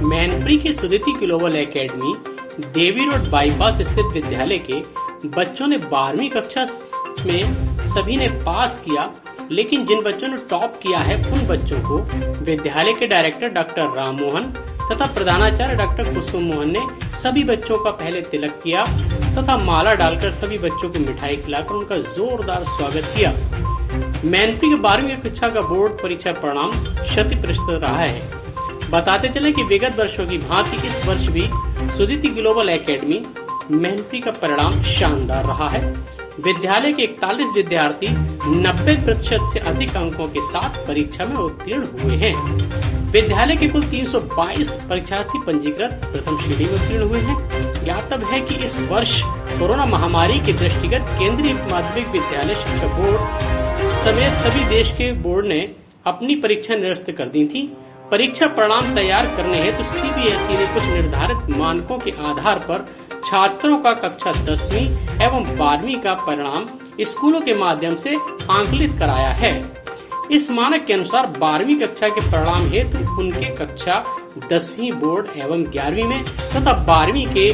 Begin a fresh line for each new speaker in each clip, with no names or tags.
मैनपुरी के Suditi global academy देवी road bypass स्थित विद्यालय के बच्चों ने 12वीं कक्षा में सभी ने पास किया, लेकिन जिन बच्चों ने टॉप किया है उन बच्चों को विद्यालय के डायरेक्टर डॉक्टर राम मोहन तथा प्रधानाचार्य डॉक्टर कुसुम मोहन ने सभी बच्चों का पहले तिलक किया तथा माला डालकर सभी बच्चों को मिठाई खिलाकर उनका जोरदार स्वागत किया। मैनपुरी के 12वीं कक्षा का बोर्ड परीक्षा परिणाम 100% रहा है। बताते चले कि विगत वर्षों की भांति इस वर्ष भी सुदिति ग्लोबल एकेडमी मैनपुरी का परिणाम शानदार रहा है। विद्यालय के 41 विद्यार्थी 90% से अधिक अंकों के साथ परीक्षा में उत्तीर्ण हुए हैं। विद्यालय के कुल 322 परीक्षार्थी पंजीकृत प्रथम श्रेणी में उत्तीर्ण हुए हैं। ज्ञातव्य है कि इस वर्ष कोरोना महामारी के दृष्टिगत केंद्रीय माध्यमिक विद्यालय शिक्षा बोर्ड समेत सभी देश के बोर्ड ने अपनी परीक्षा निरस्त कर दी थी। परीक्षा परिणाम तैयार करने हेतु सीबीएसई ने कुछ निर्धारित मानकों के आधार पर छात्रों का कक्षा 10वीं एवं 12वीं का परिणाम स्कूलों के माध्यम से आंकलित कराया है। इस मानक के अनुसार 12वीं कक्षा के परिणाम हेतु उनके कक्षा 10वीं बोर्ड एवं 11वीं में तथा 12वीं के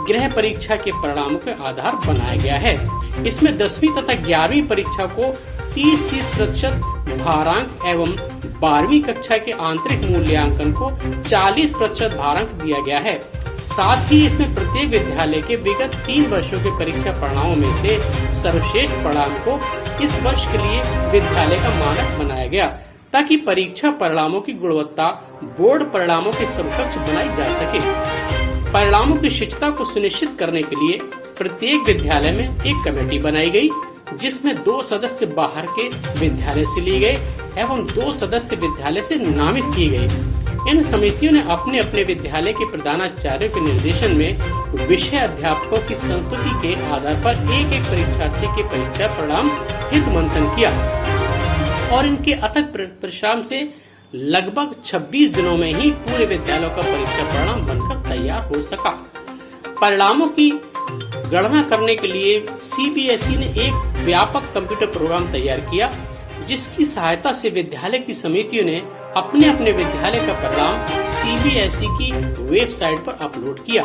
गृह परीक्षा के परिणामों के आधार बनाया गया है। इसमें 10वीं तथा 11वीं परीक्षा को 30% भारांक एवं 12वीं कक्षा के आंतरिक मूल्यांकन को 40% भारांक दिया गया है। साथ ही इसमें प्रत्येक विद्यालय के विगत 3 वर्षों के परीक्षा परिणामों में से सर्वश्रेष्ठ परिणाम को इस वर्ष के लिए विद्यालय का मानक बनाया गया, ताकि परीक्षा परिणामों की गुणवत्ता बोर्ड परिणामों के समकक्ष बनाई जा सके। परिणामों की शिष्टता को सुनिश्चित करने के लिए प्रत्येक विद्यालय में एक कमेटी बनाई गई, जिसमें 2 सदस्य बाहर के विद्यालय से लिए गए एवं 2 सदस्य विद्यालय से नामित किए गए। इन समितियों ने अपने अपने विद्यालय के प्रधानाचार्यों के निर्देशन में विषय अध्यापकों की संस्तुति के आधार पर एक एक परीक्षार्थी के परीक्षा परिणाम हित मंथन किया और इनके अथक परिश्रम से लगभग 26 दिनों में ही पूरे विद्यालयों का परीक्षा परिणाम बनकर तैयार हो सका। परिणामों की गणना करने के लिए सीबीएसई ने एक व्यापक कंप्यूटर प्रोग्राम तैयार किया, जिसकी सहायता से विद्यालय की समितियों ने अपने अपने विद्यालय का परिणाम सीबीएसई की वेबसाइट पर अपलोड किया।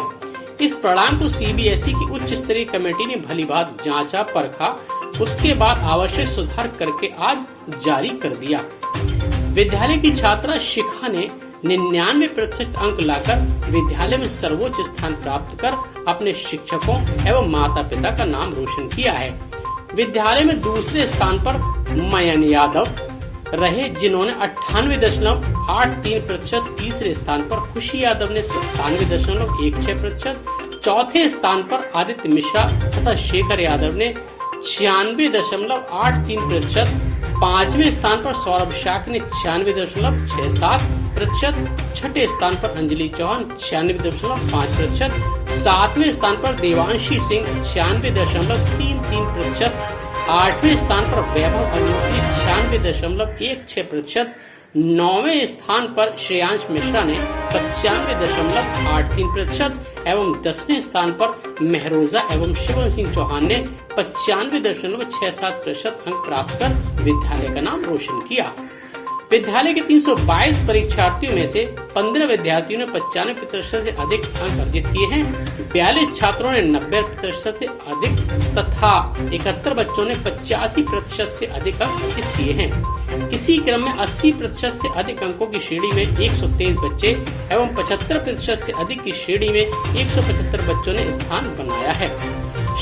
इस परिणाम को सीबीएसई की उच्च स्तरीय कमेटी ने भलीभांत जांचा परखा, उसके बाद आवश्यक सुधार करके आज जारी कर दिया। विद्यालय की छात्रा शिखा ने 99% अंक लाकर विद्यालय में सर्वोच्च स्थान प्राप्त कर अपने शिक्षकों एवं माता पिता का नाम रोशन किया है। विद्यालय में दूसरे स्थान पर मयन यादव रहे, जिन्होंने 98.83%। तीसरे स्थान पर खुशी यादव ने 97.16%। चौथे स्थान पर आदित्य मिश्रा तथा शेखर यादव ने 96.83%। 5वें स्थान पर सौरभ शाक ने 96.67%। छठे स्थान पर अंजलि चौहान 96.5%। 7वें स्थान पर देवांशी सिंह 96.33%। 8वें स्थान पर वैभव अग्निहोत्री 96.16%। 9वें स्थान पर श्रेयांश मिश्रा ने 95.83% एवं 10वें स्थान पर महरोजा एवं शिवम सिंह चौहान ने 95.67% अंक प्राप्त कर विद्यालय का नाम रोशन किया। विद्यालय के 322 परीक्षार्थियों में से 15 विद्यार्थियों ने 95% से अधिक अंक अर्जित किए हैं। 42 छात्रों ने 90% से अधिक तथा 71 बच्चों ने 85% से अधिक अंक अर्जित किए हैं। इसी क्रम में 80% से अधिक अंकों की श्रेणी में 123 बच्चे एवं 75% से अधिक की श्रेणी में 175 बच्चों ने स्थान बनाया है।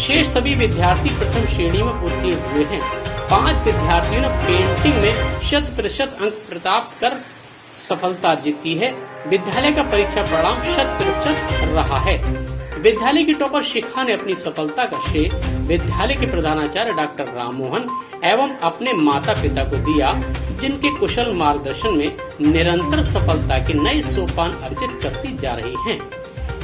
शेष सभी विद्यार्थी प्रथम श्रेणी में उत्तीर्ण हुए हैं। 5 विद्यार्थियों ने पेंटिंग में 100% अंक प्राप्त कर सफलता अर्जित की है। विद्यालय का परीक्षा परिणाम 100% रहा है। विद्यालय की टॉपर शिखा ने अपनी सफलता का श्रेय विद्यालय के प्रधानाचार्य डॉक्टर राम मोहन एवं अपने माता पिता को दिया, जिनके कुशल मार्गदर्शन में निरंतर सफलता के नए सोपान अर्जित करती जा रही हैं।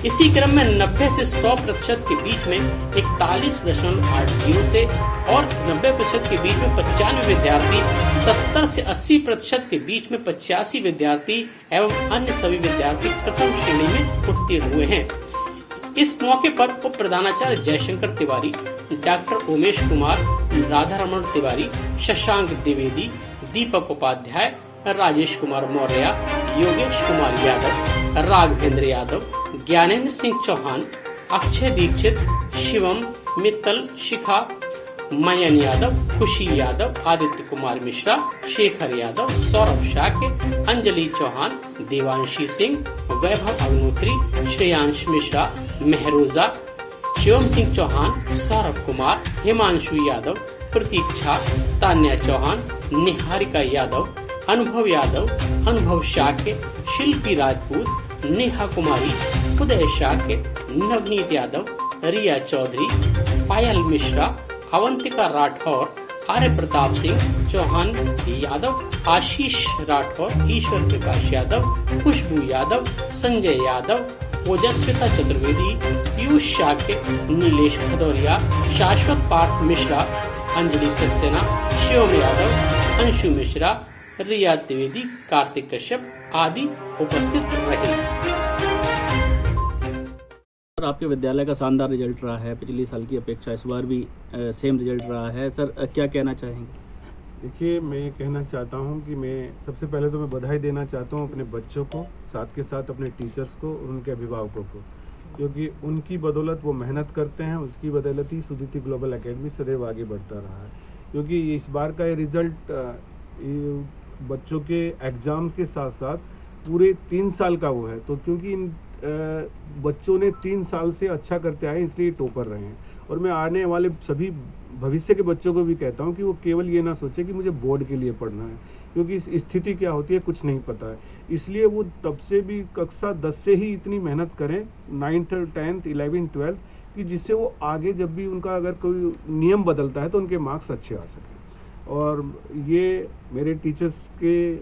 इसी क्रम में 90 से 100% के बीच में 41.80 से और 90% के बीच में 95 विद्यार्थी, 70 से 80% के बीच में 85 विद्यार्थी एवं अन्य सभी विद्यार्थी प्रथम श्रेणी में उत्तीर्ण हुए हैं। इस मौके पर उप प्रधानाचार्य जयशंकर तिवारी, डॉक्टर उमेश कुमार, राधा रमन तिवारी, शशांक द्विवेदी, दीपक उपाध्याय, राजेश कुमार मौर्य, योगेश कुमार यादव, राघवेंद्र यादव, ज्ञानेंद्र सिंह चौहान, अक्षय दीक्षित, शिवम मित्तल, शिखा मयन यादव, खुशी यादव, आदित्य कुमार मिश्रा, शेखर यादव, सौरभ शाक्य, अंजलि चौहान, देवांशी सिंह, वैभव अग्नोत्री, श्रेयांश मिश्रा, मेहरोजा, शिवम सिंह चौहान, सौरभ कुमार, हिमांशु यादव, प्रतीक्षा, तान्या चौहान, निहारिका यादव, अनुभव यादव, अनुभव शाक्य, शिल्पी राजपूत, नेहा कुमारी, उदय शाक्य, नवनीत यादव, रिया चौधरी, पायल मिश्रा, अवंतिका राठौर, आर्य प्रताप सिंह चौहान यादव, आशीष राठौर, ईश्वर प्रकाश यादव, खुशबू यादव, संजय यादव, ओजस्विता चतुर्वेदी, पीयूष शाक्य, नीलेश भदौरिया, शाश्वत पार्थ मिश्रा, अंजलि सक्सेना, शिवम यादव, अंशु मिश्रा, रिया द्विवेदी, कार्तिक कश्यप आदि उपस्थित रहे।
सर, आपके विद्यालय का शानदार रिजल्ट रहा है, पिछले साल की अपेक्षा इस बार भी सेम रिजल्ट रहा है। सर, क्या कहना चाहेंगे?
देखिए, मैं कहना चाहता हूं कि मैं सबसे पहले तो मैं बधाई देना चाहता हूं अपने बच्चों को, साथ के साथ अपने टीचर्स को और उनके अभिभावकों को, क्योंकि उनकी बदौलत वो मेहनत करते हैं, उसकी बदौलत ही सुदिति ग्लोबल एकेडमी सदैव आगे बढ़ता रहा है। क्योंकि इस बार का ये रिजल्ट बच्चों के एग्ज़ाम के साथ साथ पूरे 3 साल का वो है, तो क्योंकि इन बच्चों ने 3 साल से अच्छा करते आए इसलिए टॉपर रहे हैं। और मैं आने वाले सभी भविष्य के बच्चों को भी कहता हूं कि वो केवल ये ना सोचे कि मुझे बोर्ड के लिए पढ़ना है, क्योंकि इस स्थिति क्या होती है कुछ नहीं पता है। इसलिए वो तब से भी कक्षा 10 से ही इतनी मेहनत करें, 9th 10th 11th 12th, कि जिससे वो आगे जब भी उनका अगर कोई नियम बदलता है तो उनके मार्क्स अच्छे आ सकें। और ये मेरे टीचर्स के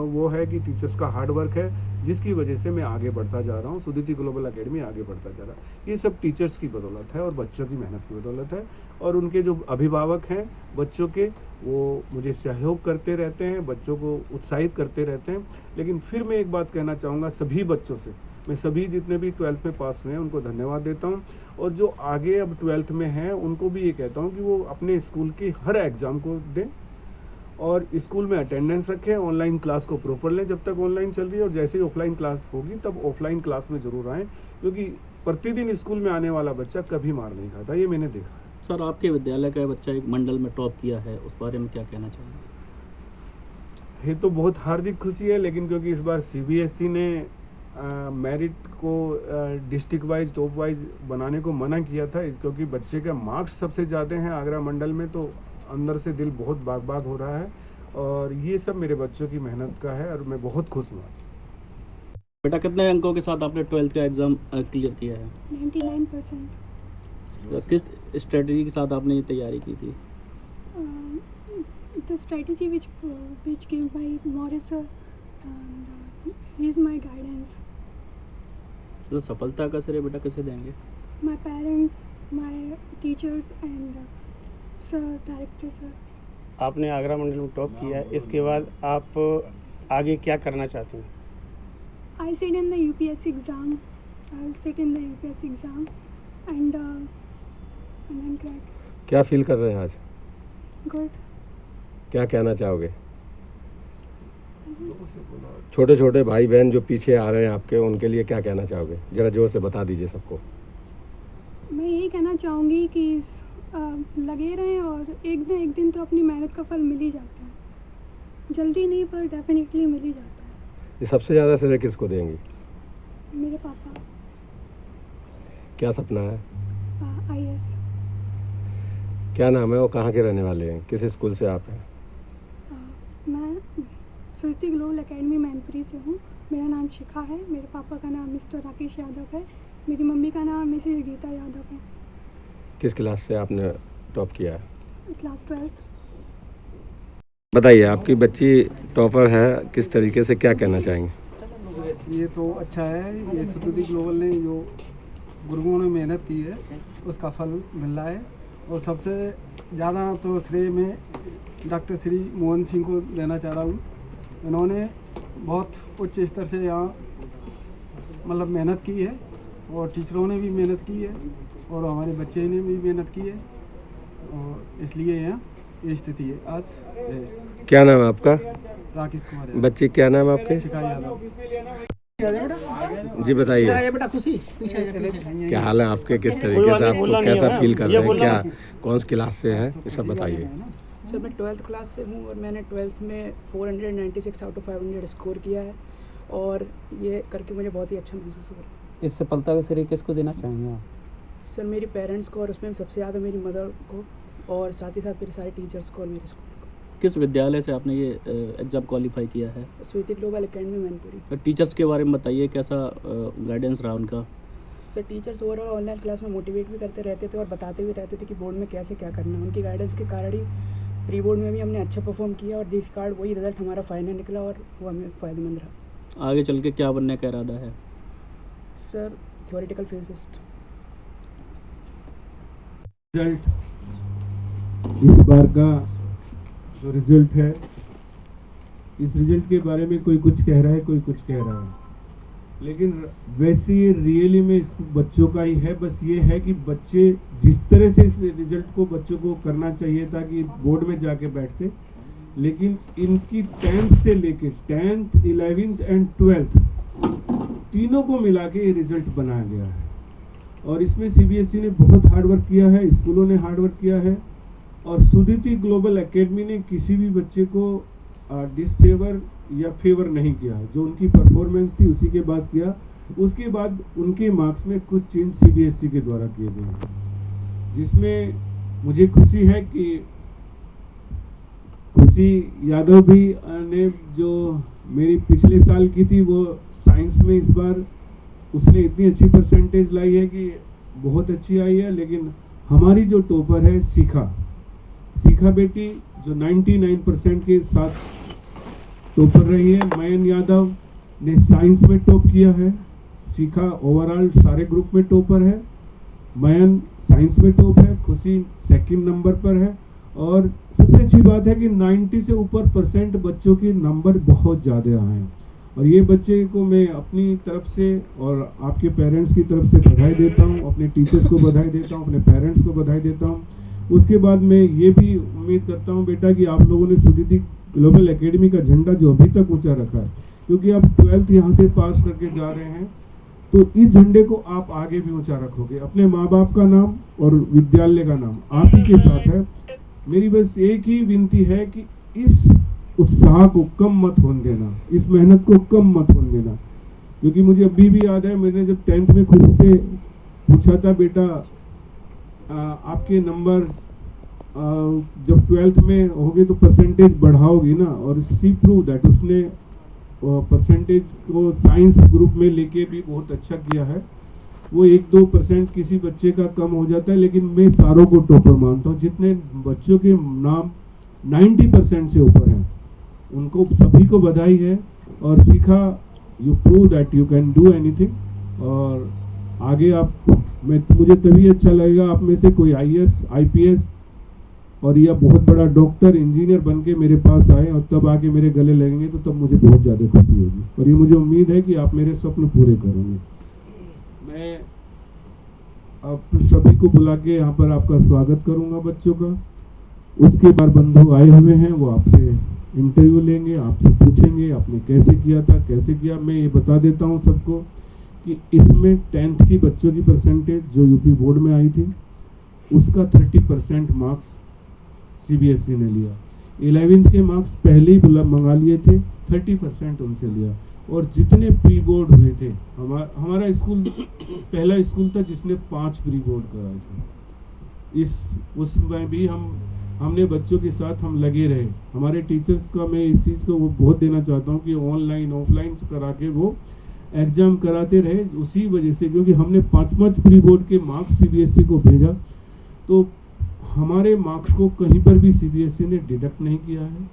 वो है कि टीचर्स का हार्ड वर्क है, जिसकी वजह से मैं आगे बढ़ता जा रहा हूँ, सुदिति ग्लोबल एकेडमी आगे बढ़ता जा रहा है। ये सब टीचर्स की बदौलत है और बच्चों की मेहनत की बदौलत है। और उनके जो अभिभावक हैं बच्चों के, वो मुझे सहयोग करते रहते हैं, बच्चों को उत्साहित करते रहते हैं। लेकिन फिर मैं एक बात कहना चाहूँगा सभी बच्चों से, मैं सभी जितने भी 12th में पास हुए हैं उनको धन्यवाद देता हूं, और जो आगे अब 12th में हैं उनको भी ये कहता हूं कि वो अपने स्कूल की हर एग्ज़ाम को दें और स्कूल में अटेंडेंस रखें, ऑनलाइन क्लास को प्रॉपर लें जब तक ऑनलाइन चल रही है, और जैसे ही ऑफलाइन क्लास होगी तब ऑफलाइन क्लास में ज़रूर आएँ, क्योंकि प्रतिदिन स्कूल में आने वाला बच्चा कभी मार नहीं खाता, ये मैंने देखा है।
सर, आपके विद्यालय का बच्चा एक मंडल में टॉप किया है, उस बारे में क्या कहना चाहेंगे?
ये तो बहुत हार्दिक खुशी है, लेकिन क्योंकि इस बार CBSE ने मेरिट को डिस्ट्रिक्ट वाइज टॉप वाइज बनाने को मना किया था, क्योंकि बच्चे का मार्क्स सबसे ज़्यादा हैं आगरा मंडल में, तो अंदर से दिल बहुत बाग बाग हो रहा है। और ये सब मेरे बच्चों की मेहनत का है और मैं बहुत खुश हूँ।
बेटा, कितने अंकों के साथ आपने 12th का एग्ज़ाम क्लियर किया है?
99%।
तो किस स्ट्रेटजी के साथ आपने ये तैयारी की थी?
The strategy which came by Morris sir, and he is my guidance.
तो सफलता का श्रेय बेटा किसे देंगे?
My parents, my teachers and sir, director sir.
आपने आगरा मंडल में टॉप किया है, इसके बाद आप आगे क्या करना चाहते हैं?
I sit in the UPSC exam. I'll sit in the UPSC exam and then crack.
क्या फील कर रहे हैं आज?
Good.
क्या कहना चाहोगे? छोटे छोटे भाई बहन जो पीछे आ रहे हैं आपके, उनके लिए क्या कहना चाहोगे? जरा जोर से बता दीजिए सबको।
मैं यही कहना चाहूँगी कि लगे रहें और एक न एक दिन तो अपनी मेहनत का फल मिल ही जाता है, जल्दी नहीं पर डेफिनेटली मिल ही जाता है।
ये सबसे ज़्यादा श्रेय किसको देंगी?
मेरे पापा।
क्या सपना है?
IAS।
क्या नाम है और कहाँ के रहने वाले हैं? किस स्कूल से आप हैं?
मैं सुदिति ग्लोबल एकेडमी मैनपुरी से हूँ। मेरा नाम शिखा है, मेरे पापा का नाम मिस्टर राकेश यादव है, मेरी मम्मी का नाम मिसेस गीता यादव है।
किस क्लास से आपने टॉप किया है?
Class 12th।
बताइए, आपकी बच्ची टॉपर है, किस तरीके से क्या कहना चाहेंगे?
ये तो अच्छा है, ये सुदिति ग्लोबल ने जो गुरुओं ने मेहनत की है उसका फल मिल रहा है। और सबसे ज़्यादा तो श्रेय में डॉक्टर श्री मोहन सिंह को देना चाह रहा हूँ। इन्होंने बहुत उच्च स्तर से यहाँ मतलब मेहनत की है, और टीचरों ने भी मेहनत की है, और हमारे बच्चे ने भी मेहनत की है, और इसलिए यहाँ ये स्थिति है आज है।
क्या नाम है आपका?
राकेश कुमार।
बच्ची क्या नाम है आपके?
शिखा यादव।
जी बताइए,
बेटा खुशी पीछे आ जा, पीछे।
क्या हाल है आपके, किस तरीके से आपको कैसा फील कर रहे हैं, क्या कौन सी क्लास से है, ये सब बताइए।
सर मैं 12th क्लास से हूँ और मैंने 12th में 496 आउट ऑफ 500 स्कोर किया है और ये करके मुझे बहुत ही अच्छा महसूस हो रहा है।
इस सफलता का श्रेय किसको देना चाहेंगे आप?
सर मेरे पेरेंट्स को और उसमें सबसे ज़्यादा मेरी मदर को और साथ ही साथ मेरे सारे टीचर्स को और मेरे स्कूल को।
किस विद्यालय से आपने ये एग्ज़ाम क्वालिफाई किया है?
स्वीति ग्लोबल एकेडमी मैनपुरी।
टीचर्स के बारे में बताइए, कैसा गाइडेंस रहा उनका?
Sir teachers overall online class में मोटिवेट भी करते रहते थे और बताते भी रहते थे कि बोर्ड में कैसे क्या करना है। उनकी गाइडेंस के कारण ही प्री बोर्ड में भी हमने अच्छा परफॉर्म किया और जिस कार्ड वही रिजल्ट हमारा फाइनल निकला और वो हमें फ़ायदेमंद रहा।
आगे चल के क्या बनने का इरादा है?
Sir theoretical physicist.
रिजल्ट, इस बार का जो रिजल्ट है, इस रिजल्ट के बारे में कोई कुछ कह रहा है, कोई कुछ कह रहा है, लेकिन वैसे ये रियली में इस बच्चों का ही है। बस ये है कि बच्चे जिस तरह से इस रिजल्ट को बच्चों को करना चाहिए था कि बोर्ड में जाके बैठते, लेकिन इनकी 10th से लेके 10th, 11th एंड 12th तीनों को मिला के ये रिजल्ट बनाया गया है। और इसमें सीबीएसई ने बहुत हार्ड वर्क किया है, स्कूलों ने हार्ड वर्क किया है और सुदिति ग्लोबल एकेडमी ने किसी भी बच्चे को डिसफेवर या फेवर नहीं किया। जो उनकी परफॉर्मेंस थी उसी के बाद किया। उसके बाद उनके मार्क्स में कुछ चेंज सीबीएसई के द्वारा किए गए हैं, जिसमें मुझे खुशी है कि खुशी यादव भी ने जो मेरी पिछले साल की थी वो साइंस में इस बार उसने इतनी अच्छी परसेंटेज लाई है कि बहुत अच्छी आई है। लेकिन हमारी जो टॉपर है शिखा बेटी जो 99% के साथ टॉपर रही है। मयन यादव ने साइंस में टॉप किया है। शिखा ओवरऑल सारे ग्रुप में टॉपर है। मयन साइंस में टॉप है। खुशी सेकंड नंबर पर है। और सबसे अच्छी बात है कि 90 से ऊपर परसेंट बच्चों के नंबर बहुत ज़्यादा आए हैं। और ये बच्चे को मैं अपनी तरफ से और आपके पेरेंट्स की तरफ से बधाई देता हूँ, अपने टीचर्स को बधाई देता हूँ, अपने पेरेंट्स को बधाई देता हूँ। उसके बाद मैं ये भी उम्मीद करता हूँ बेटा कि आप लोगों ने सुदिति ग्लोबल एकेडमी का झंडा जो अभी तक ऊंचा रखा है, क्योंकि आप 12th यहाँ से पास करके जा रहे हैं, तो इस झंडे को आप आगे भी ऊंचा रखोगे। अपने माँ बाप का नाम और विद्यालय का नाम आप ही के साथ है। मेरी बस एक ही विनती है कि इस उत्साह को कम मत होने देना, इस मेहनत को कम मत होने देना। क्योंकि मुझे अभी भी याद है, मैंने जब 10th में खुद से पूछा था बेटा आपके नंबर जब 12th में होगे तो परसेंटेज बढ़ाओगी ना, और सी प्रूव दैट उसने परसेंटेज को साइंस ग्रुप में लेके भी बहुत अच्छा किया है। वो 1-2% किसी बच्चे का कम हो जाता है, लेकिन मैं सारों को टॉपर मानता हूँ। जितने बच्चों के नाम 90% से ऊपर हैं उनको सभी को बधाई है। और सीखा you prove that you can do anything. और आगे मुझे तभी अच्छा लगेगा आप में से कोई IAS, IPS और या बहुत बड़ा डॉक्टर, इंजीनियर बन के मेरे पास आए और तब आके मेरे गले लगेंगे, तो तब मुझे बहुत ज़्यादा खुशी होगी। और ये मुझे उम्मीद है कि आप मेरे स्वप्न पूरे करोगे। मैं आप सभी को बुला के यहाँ पर आपका स्वागत करूँगा बच्चों का। उसके बाद बंधु आए हुए हैं, वो आपसे इंटरव्यू लेंगे, आपसे पूछेंगे आपने कैसे किया था, कैसे किया। मैं ये बता देता हूँ सबको कि इसमें 10th की बच्चों की परसेंटेज जो यूपी बोर्ड में आई थी उसका 30% मार्क्स सीबीएसई ने लिया। 11th के मार्क्स पहले ही मंगा लिए थे, 30% उनसे लिया। और जितने प्री बोर्ड हुए थे, हमारा स्कूल पहला स्कूल था जिसने 5 प्री बोर्ड कराए थे। उसमें भी हमने बच्चों के साथ हम लगे रहे। हमारे टीचर्स का मैं इस चीज़ को वो बहुत देना चाहता हूँ कि ऑनलाइन ऑफलाइन करा के वो एग्जाम कराते रहे। उसी वजह से, क्योंकि हमने 5 प्री बोर्ड के मार्क्स सीबीएसई को भेजा, तो हमारे मार्क्स को कहीं पर भी सीबीएसई ने डिडक्ट नहीं किया है,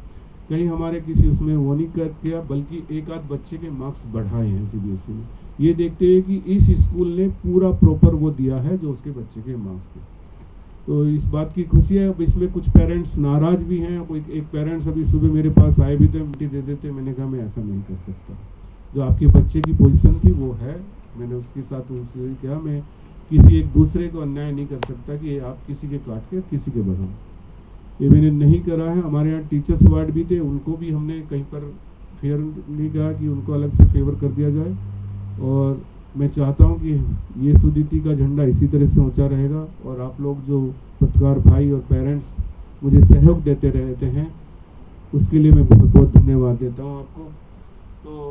कहीं हमारे किसी उसमें वो नहीं कर किया, बल्कि एक आध बच्चे के मार्क्स बढ़ाए हैं सीबीएसई ने। ये देखते हुए कि इस स्कूल ने पूरा प्रॉपर वो दिया है जो उसके बच्चे के मार्क्स थे। तो इस बात की खुशी है। अब इसमें कुछ पेरेंट्स नाराज भी हैं। कोई एक पेरेंट्स अभी सुबह मेरे पास आए भी थे, मिट्टी दे देते। मैंने कहा मैं ऐसा नहीं कर सकता, जो आपके बच्चे की पोजीशन थी वो है। मैंने उसके साथ उससे कहा मैं किसी एक दूसरे को अन्याय नहीं कर सकता कि आप किसी के काट के किसी के बढ़ाओ। ये मैंने नहीं करा है। हमारे यहाँ टीचर्स वार्ड भी थे, उनको भी हमने कहीं पर फेयर नहीं कहा कि उनको अलग से फेवर कर दिया जाए। मैं चाहता हूं कि ये सुदीति का झंडा इसी तरह से ऊंचा रहेगा और आप लोग जो पत्रकार भाई और पेरेंट्स मुझे सहयोग देते रहते हैं उसके लिए मैं बहुत बहुत धन्यवाद देता हूं आपको। तो